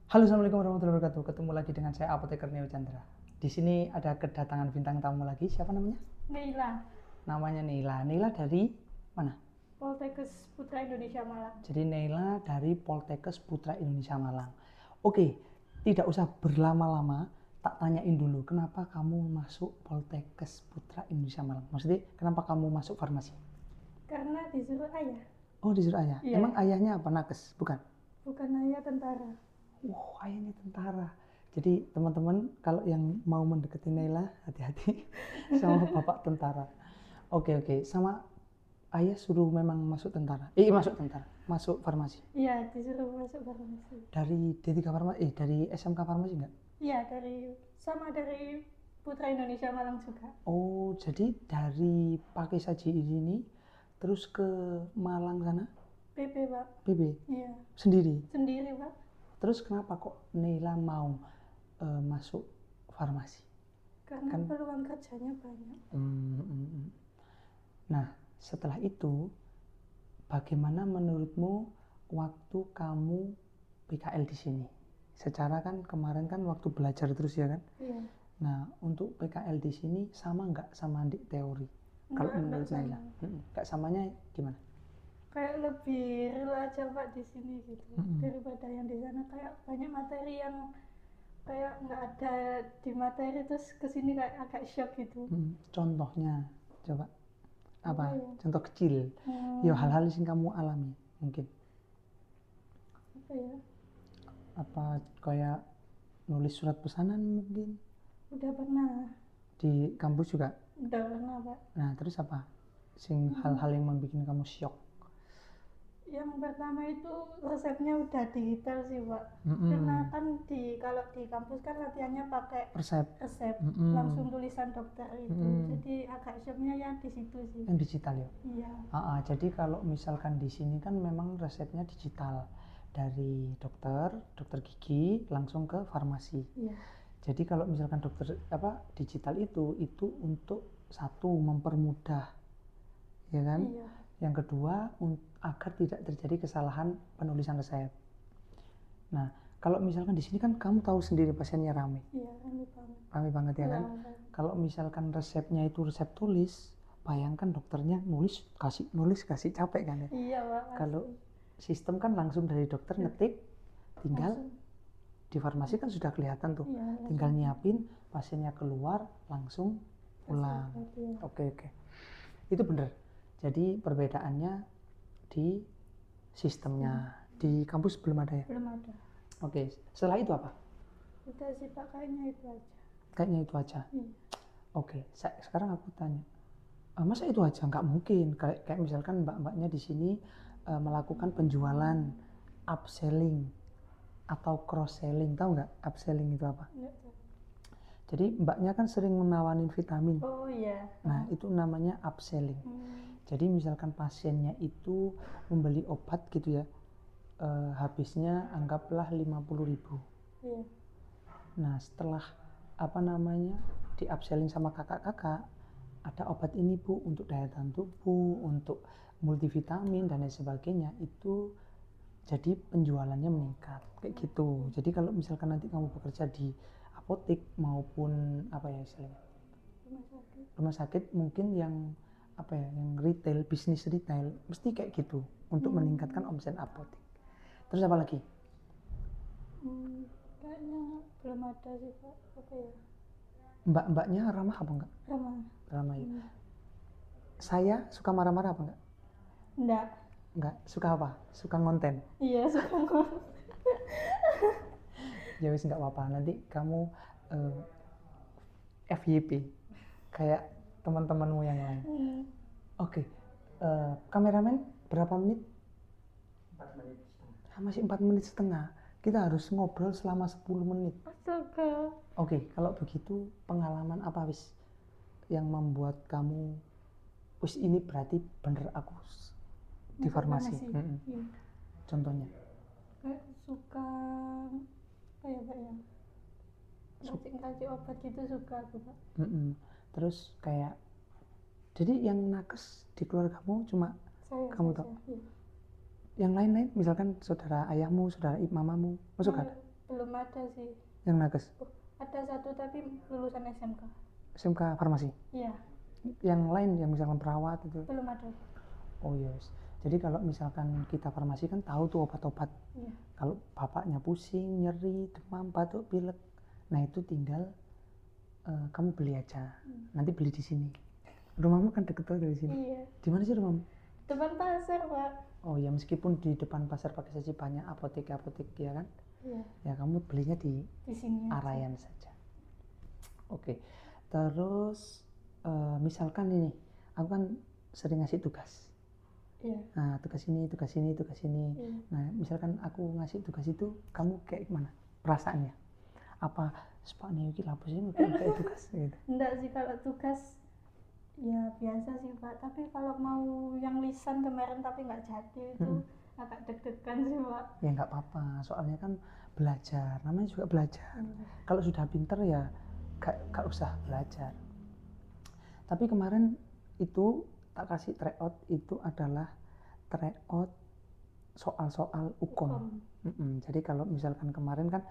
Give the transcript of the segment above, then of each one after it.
Halo, assalamualaikum warahmatullahi wabarakatuh. Ketemu lagi dengan saya Apoteker Neo Chandra. Di sini ada kedatangan bintang tamu lagi. Siapa namanya? Neila, Namanya Neila. Neila dari mana? Poltekkes Putra Indonesia Malang. Jadi Neila dari Poltekkes Putra Indonesia Malang. Oke, tidak usah berlama-lama. Tak tanyain dulu, kenapa kamu masuk Poltekkes Putra Indonesia Malang? Maksudnya, kenapa kamu masuk farmasi? Karena disuruh ayah. Oh, disuruh ayah. Iya. Emang ayahnya apa? Nakes? Bukan? Bukan ayah tentara. Ayahnya tentara. Jadi teman-teman kalau yang mau mendekati Neila, hati-hati sama bapak tentara. Oke, sama ayah suruh memang masuk tentara. Masuk farmasi. Iya, disuruh masuk farmasi. Dari D3 farmasi, dari SMK farmasi enggak? Iya, dari Putra Indonesia Malang juga. Oh, jadi dari pakai saji ini terus ke Malang sana? PP, Pak. PB? Iya. Sendiri? Sendiri, Pak. Terus kenapa kok Neila mau masuk farmasi? Karena peluang kerjanya banyak. Nah, setelah itu bagaimana menurutmu waktu kamu PKL di sini? Secara kan kemarin kan waktu belajar terus ya kan? Iya. Nah, untuk PKL di sini sama nggak sama di teori? Kalau menurut Naila, nggak samanya gimana? Kayak lebih real aja Pak di sini gitu daripada yang di sana. Kayak banyak materi yang kayak nggak ada di materi, terus kesini kayak agak shock gitu. Contohnya coba apa? Ya? Contoh kecil. Ya hal-hal yang kamu alami mungkin. Apa ya? Apa kayak nulis surat pesanan mungkin? Udah pernah. Di kampus juga? Udah pernah Pak. Nah terus apa? Hal-hal yang membuat kamu shock? Yang pertama itu resepnya udah digital sih Pak. Karena kan kalau di kampus kan latihannya pakai resep. Langsung tulisan dokter itu. Jadi agak shocknya ya di situ sih. Yang digital ya? Iya. Jadi kalau misalkan di sini kan memang resepnya digital dari dokter gigi langsung ke farmasi. Iya. Jadi kalau misalkan dokter digital itu untuk satu mempermudah, ya kan? Iya. Yang kedua agar tidak terjadi kesalahan penulisan resep. Nah, kalau misalkan di sini kan kamu tahu sendiri pasiennya rame. Iya, rame banget. Rame banget ya kan? Kalau misalkan resepnya itu resep tulis, bayangkan dokternya nulis kasih capek kan ya? Iya Pak. Kalau sistem kan langsung dari dokter ngetik, tinggal di farmasi kan sudah kelihatan tuh. Iya, tinggal nyiapin, pasiennya keluar langsung pulang. Oke. Itu bener. Jadi perbedaannya di sistemnya. Di kampus belum ada ya? Belum ada. Oke. Setelah itu apa? Udah sih Pak, kayaknya itu aja. Kayaknya itu aja? Iya. Oke. Sekarang aku tanya. Masa itu aja? Nggak mungkin. Kayak misalkan mbak-mbaknya di sini melakukan penjualan, upselling atau cross selling. Tahu nggak upselling itu apa? Nggak tahu. Jadi mbaknya kan sering menawarin vitamin. Oh iya. Nah itu namanya upselling. Jadi misalkan pasiennya itu membeli obat gitu ya, habisnya anggaplah 50.000. Iya. Nah setelah di upselling sama kakak-kakak, ada obat ini Bu untuk daya tahan tubuh, untuk multivitamin dan lain sebagainya, itu jadi penjualannya meningkat kayak gitu. Jadi kalau misalkan nanti kamu bekerja di apotek maupun istilahnya rumah sakit mungkin yang yang retail, bisnis retail mesti kayak gitu untuk meningkatkan omset apotek. Terus apa lagi? Kayaknya belum ada sih Pak. Apa ya? Mbak-mbaknya ramah apa enggak? Ramah ya. Saya suka marah-marah apa enggak? Enggak. Suka apa? Suka ngonten? Iya, suka ngonten. Ya wis enggak apa-apa, nanti kamu FYP kayak teman-temanmu yang lain. Oke. Kameramen berapa menit? 4 menit setengah. Masih 4 menit setengah. Kita harus ngobrol selama 10 menit. Astaga. Oke, kalau begitu pengalaman apa yang membuat kamu ini berarti bener aku di farmasi. Iya. Contohnya? Kayak suka apa ya Pak ya? Kasih obat gitu suka aku Pak. Terus kayak jadi yang nakes di keluargamu cuma saya kamu tahu? Iya. Yang lain-lain misalkan saudara ayahmu, saudara mamamu masuk kan? Belum ada sih. Yang nakes? Ada satu tapi lulusan SMK. SMK farmasi? Iya. Yang lain yang misalkan perawat itu? Belum ada. Oh yes. Jadi kalau misalkan kita farmasi kan tahu tuh obat-obat. Iya. Kalau bapaknya pusing, nyeri, demam, batuk, pilek, nah itu tinggal kamu beli aja. Nanti beli di sini. Rumahmu kan deket dari sini. Iya. Di mana sih rumahmu? Depan pasar, Pak. Oh ya, meskipun di depan pasar pakai saja banyak apotek ya kan? Iya. Ya kamu belinya di sini Arayan saja. Oke. Terus misalkan ini, aku kan sering ngasih tugas. Iya. Nah, tugas ini. Iya. Nah, misalkan aku ngasih tugas itu, kamu kayak gimana perasaannya? Apa Pak Neo iki lapus ini kayak tugas gitu? Enggak sih, kalau tugas ya biasa sih Pak, tapi kalau mau yang lisan kemarin tapi nggak jadi itu agak deg-degan sih Pak. Ya nggak apa-apa, soalnya kan belajar, namanya juga belajar. Kalau sudah pinter ya gak usah belajar. Tapi kemarin itu tak kasih tryout itu adalah tryout soal-soal ukom. Jadi kalau misalkan kemarin kan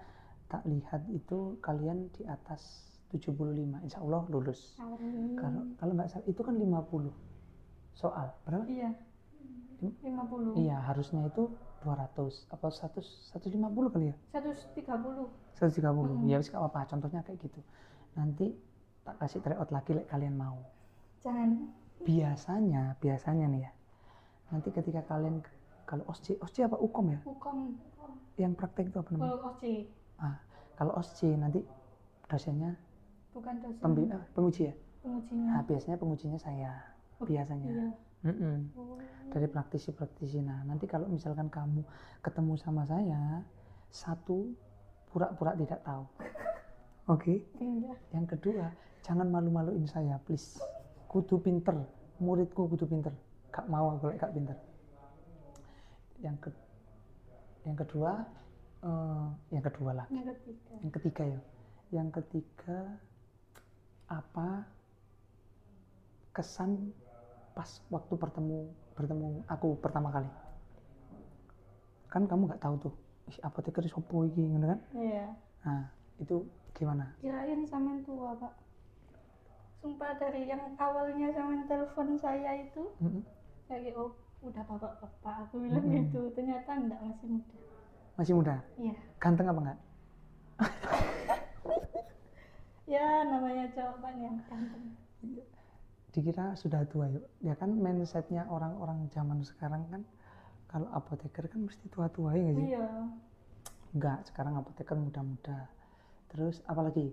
tak lihat itu kalian di atas 75, insya Allah lulus. Kalau nggak salah itu kan 50 soal, berapa? Iya, 50. Iya, harusnya itu 200 apa 150 kali ya? 130. 130. Ya wis gak apa-apa, contohnya kayak gitu. Nanti tak kasih tryout lagi kalian mau. Jangan. Biasanya nih ya. Nanti ketika kalian kalau OSCE apa ukom ya? Ukom. Yang praktek itu apa namanya? Kalau OSCE. Kalau OSCE nanti dosennya bukan dosen. Penguji ya? Pengujinya. Nah, biasanya pengujinya saya. Biasanya. Iya. Dari praktisi. Nah, nanti kalau misalkan kamu ketemu sama saya, satu pura-pura tidak tahu. Oke? Iya. Yang kedua, jangan malu-maluin saya, please. Kudu pinter, muridku kudu pinter. Gak mau aku gak pinter. Yang kedua lagi. Yang ketiga ya. Yang ketiga, apa kesan pas waktu bertemu aku pertama kali? Kan kamu nggak tahu tuh, apoteker sopo iki, gitu kan? Iya. Nah, itu gimana? Kirain sampean tua, Pak. Sumpah dari yang awalnya sampean telepon saya itu, kayak udah bapak-bapak, aku bilang gitu. Ternyata enggak, masih muda. Masih muda? Iya. Ganteng apa enggak? Ya, namanya cowok kan yang ganteng. Dikira sudah tua yuk. Ya kan mindsetnya orang-orang zaman sekarang kan, kalau apoteker kan mesti tua-tua ya nggak sih? Iya. Enggak, sekarang apoteker muda-muda. Terus apalagi?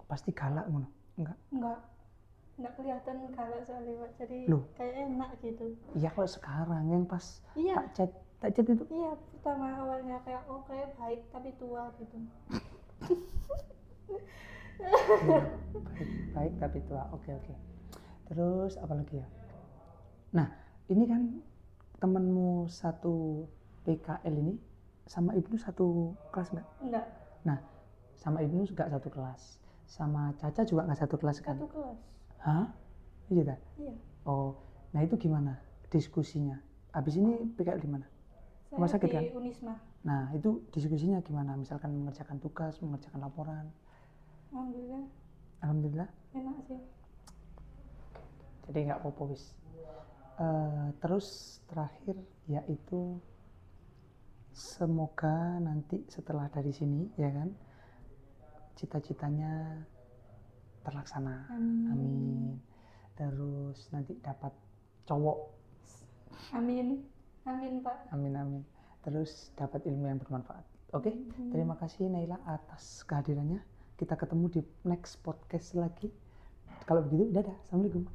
Pasti galak ngono? Enggak kelihatan galak soalnya Pak. Jadi kayak enak gitu. Iya, kalau sekarang yang pas iya. tak chat itu? Iya, pertama awalnya kayak kayak baik tapi tua gitu. baik tapi tua. Oke. Terus apa lagi ya? Nah, ini kan temenmu satu PKL ini sama Ibnu satu kelas enggak? Nah, sama Ibnu enggak satu kelas, sama Caca juga enggak satu kelas kan? Satu kelas. Hah? Iya tak? Iya. Oh, nah itu gimana diskusinya? Abis ini PKL di mana? Rumah sakit kan? Di Unisma. Nah, itu diskusinya gimana? Misalkan mengerjakan tugas, mengerjakan laporan. Alhamdulillah. Enak sih. Jadi nggak apa-apa wis. Terus terakhir yaitu semoga nanti setelah dari sini ya kan cita-citanya terlaksana. Amin. Terus nanti dapat cowok. Amin Pak. Amin. Terus dapat ilmu yang bermanfaat. Oke? Terima kasih Naila atas kehadirannya. Kita ketemu di next podcast lagi. Kalau begitu, dadah. Assalamualaikum.